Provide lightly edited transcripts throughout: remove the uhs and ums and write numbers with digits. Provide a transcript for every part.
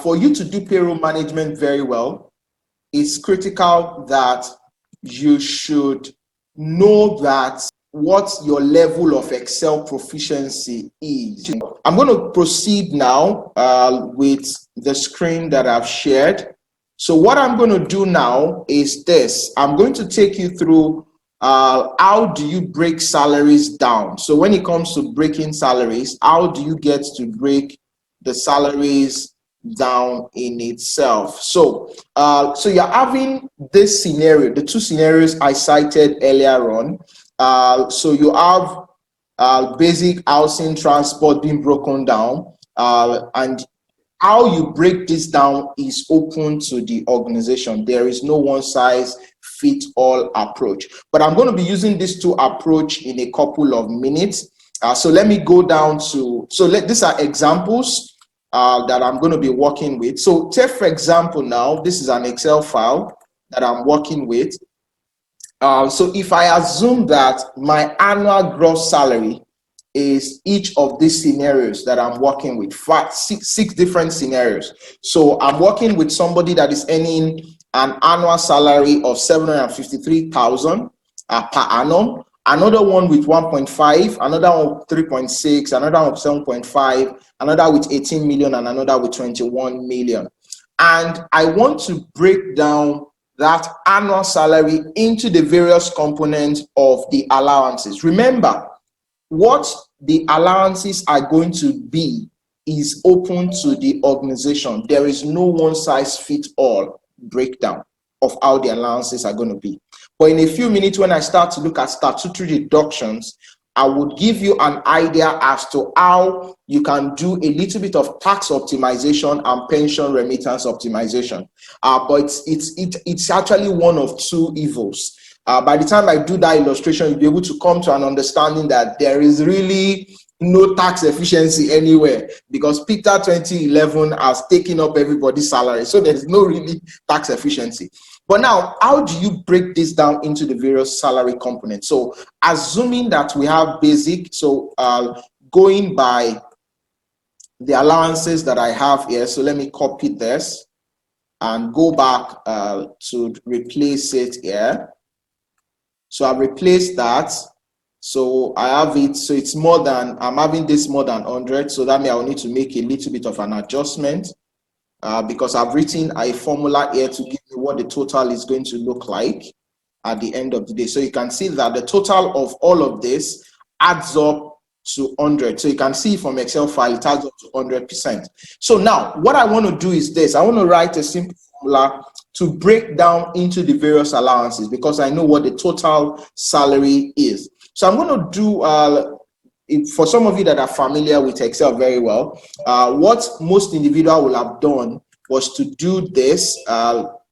for you to do payroll management very well, it's critical that you should know that what your level of Excel proficiency is. I'm going to proceed now with the screen that I've shared. So what I'm going to do now is this. I'm going to take you through how do you break salaries down. So when it comes to breaking salaries, how do you get to break the salaries down in itself? So you're having this scenario, the two scenarios I cited earlier on. So you have basic housing, transport being broken down, and how you break this down is open to the organization. There is no one size fit all approach, but I'm going to be using these two approach in a couple of minutes. So let me go down to, these are examples that I'm going to be working with. So take for example now, this is an Excel file that I'm working with. So if I assume that my annual gross salary is each of these scenarios that I'm working with, six different scenarios. So I'm working with somebody that is earning an annual salary of 753,000 per annum, another one with 1.5, another one with 3.6, another one with 7.5, another with 18 million, and another with 21 million. And I want to break down that annual salary into the various components of the allowances. Remember, what the allowances are going to be is open to the organization. There is no one size fit all breakdown of how the allowances are going to be. But in a few minutes, when I start to look at statutory deductions, I would give you an idea as to how you can do a little bit of tax optimization and pension remittance optimization. But it's actually one of two evils. By the time I do that illustration, you'll be able to come to an understanding that there is really no tax efficiency anywhere, because Peter 2011 has taken up everybody's salary. So there's no really tax efficiency. But now, how do you break this down into the various salary components? So assuming that we have basic, so going by the allowances that I have here, so let me copy this and go back to replace it here. So I've replaced that. So I have it, so it's more than, I'm having this more than 100. So that means I'll need to make a little bit of an adjustment because I've written a formula here to give me what the total is going to look like at the end of the day. So you can see that the total of all of this adds up to 100. So you can see from Excel file, it adds up to 100%. So now what I want to do is this. I want to write a simple formula to break down into the various allowances because I know what the total salary is. So I'm going to do, for some of you that are familiar with Excel very well, what most individuals will have done was to do this,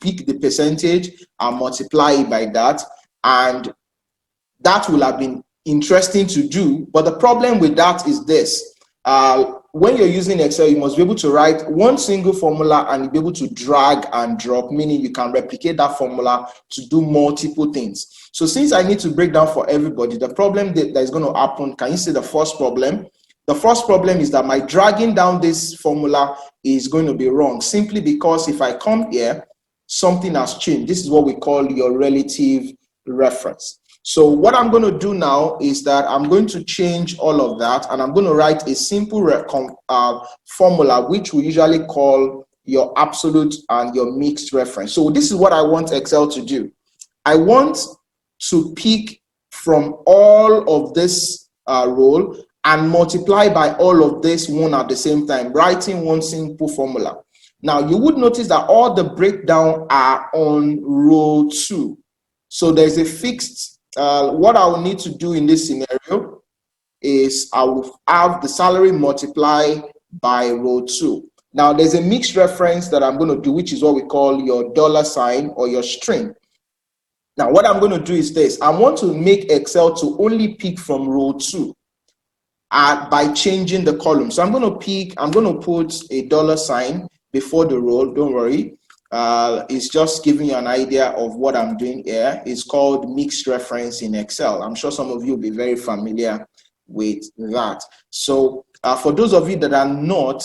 pick the percentage and multiply it by that. And that will have been interesting to do. But the problem with that is this. When you're using Excel, you must be able to write one single formula and be able to drag and drop, meaning you can replicate that formula to do multiple things. So since I need to break down for everybody, the problem that is going to happen, can you see the first problem? The first problem is that my dragging down this formula is going to be wrong, simply because if I come here, something has changed. This is what we call your relative reference. So what I'm going to do now is that I'm going to change all of that and I'm going to write a simple formula, which we usually call your absolute and your mixed reference. So this is what I want Excel to do. I want to pick from all of this row and multiply by all of this one at the same time, writing one simple formula. Now you would notice that all the breakdown are on row 2. So there's a fixed what I will need to do in this scenario is I will have the salary multiply by row 2. Now there's a mixed reference that I'm going to do, which is what we call your $ or your string. Now what I'm going to do is this. I want to make Excel to only pick from row 2 by changing the column. So I'm going to put a $ before the row, don't worry. It's just giving you an idea of what I'm doing here. It's called mixed reference in Excel. I'm sure some of you will be very familiar with that. So For those of you that are not,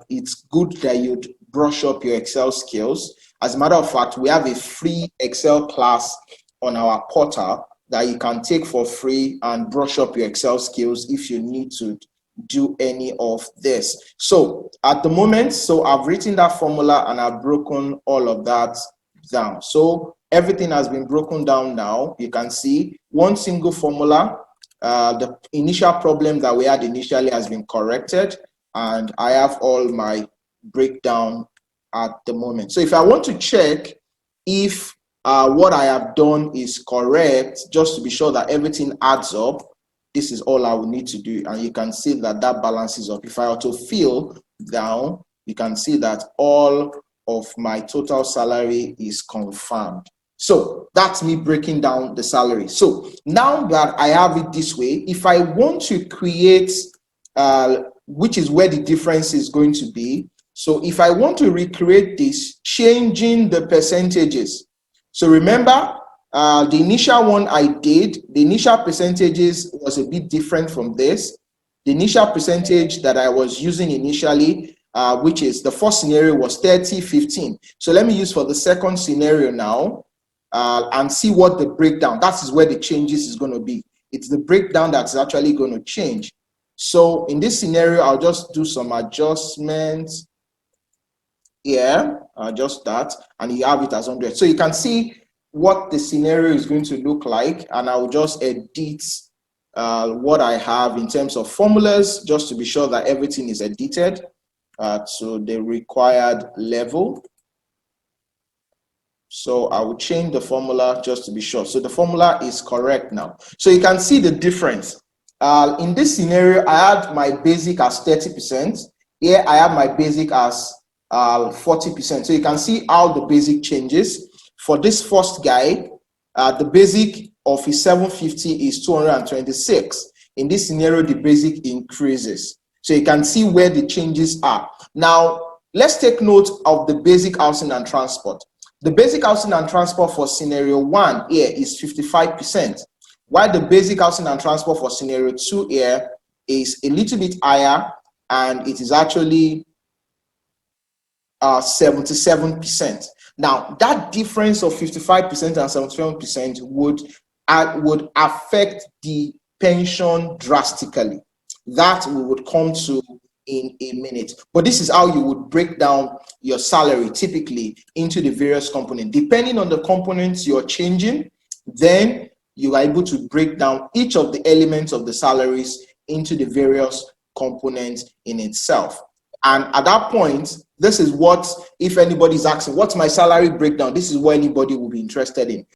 it's good that you brush up your Excel skills. As a matter of fact, we have a free Excel class on our portal that you can take for free and brush up your Excel skills if you need to do any of this. So at the moment, so I've written that formula and I've broken all of that down. So everything has been broken down now. You can see one single formula. The initial problem that we had initially has been corrected, and I have all my breakdown at the moment. So if I want to check if what I have done is correct, just to be sure that everything adds up, this is all I will need to do, and you can see that that balances up. If I were to fill down, you can see that all of my total salary is confirmed. So that's me breaking down the salary. So now that I have it this way, if I want to create, which is where the difference is going to be. So if I want to recreate this, changing the percentages. So remember, the initial one I did, the initial percentages was a bit different from this. The initial percentage that I was using initially, which is the first scenario, was 30-15. So let me use for the second scenario now. And see what the breakdown, that is where the changes is going to be. It's the breakdown that's actually going to change. So in this scenario, I'll just do some adjustments here, just that, and you have it as 100. So you can see what the scenario is going to look like, and I'll just edit what I have in terms of formulas, just to be sure that everything is edited to the required level. So I will change the formula just to be sure. So the formula is correct now. So you can see the difference. In this scenario, I had my basic as 30%. Here I have my basic as 40%. So you can see how the basic changes. For this first guy, the basic of his 750 is 226. In this scenario, the basic increases. So you can see where the changes are. Now, let's take note of the basic housing and transport. The basic housing and transport for scenario 1 here is 55%, while the basic housing and transport for scenario 2 here is a little bit higher, and it is actually 77%. Now, that difference of 55% and 77% would affect the pension drastically. That we would come to in a minute. But this is how you would break down your salary typically into the various components. Depending on the components you're changing, then you are able to break down each of the elements of the salaries into the various components in itself. And at that point, this is what, if anybody's asking, what's my salary breakdown? This is what anybody will be interested in.